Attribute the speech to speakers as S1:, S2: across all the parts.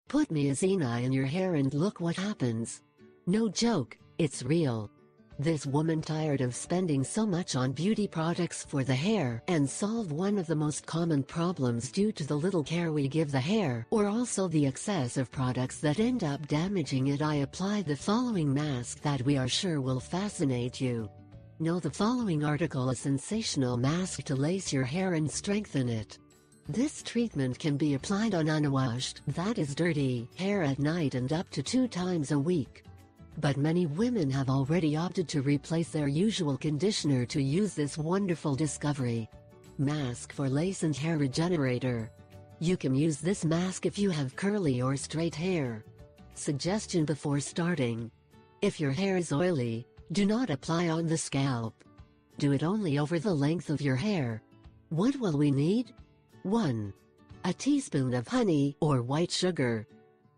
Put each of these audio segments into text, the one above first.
S1: Put maizena in your hair and look what happens. No joke, it's real. This woman tired of spending so much on beauty products for the hair and solve one of the most common problems due to the little care we give the hair, or also the excess of products that end up damaging it. I applied the following mask that we are sure will fascinate you. Know the following article: a sensational mask to lace your hair and strengthen it. This treatment can be applied on unwashed, that is dirty, hair at night and up to 2 times a week. But many women have already opted to replace their usual conditioner to use this wonderful discovery. Mask for Lace and Hair Regenerator. You can use this mask if you have curly or straight hair. Suggestion before starting: if your hair is oily, do not apply on the scalp. Do it only over the length of your hair. What will we need? 1. A teaspoon of honey or white sugar.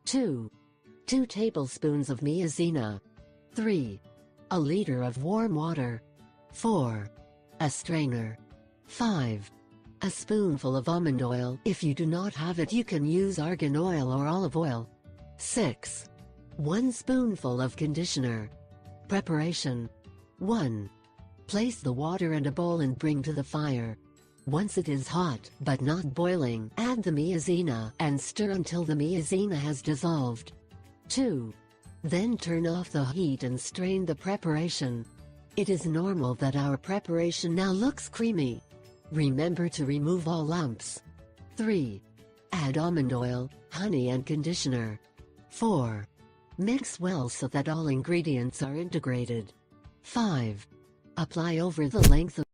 S1: 2 tablespoons of maizena. 3. A liter of warm water. 4. A strainer. 5. A spoonful of almond oil. If you do not have it, you can use argan oil or olive oil. 6. 1 spoonful of conditioner. Preparation. 1. Place the water in a bowl and bring to the fire. Once it is hot, but not boiling, add the maizena and stir until the maizena has dissolved. 2. Then turn off the heat and strain the preparation. It is normal that our preparation now looks creamy. Remember to remove all lumps. 3. Add almond oil, honey and conditioner. 4. Mix well so that all ingredients are integrated. 5. Apply over the length of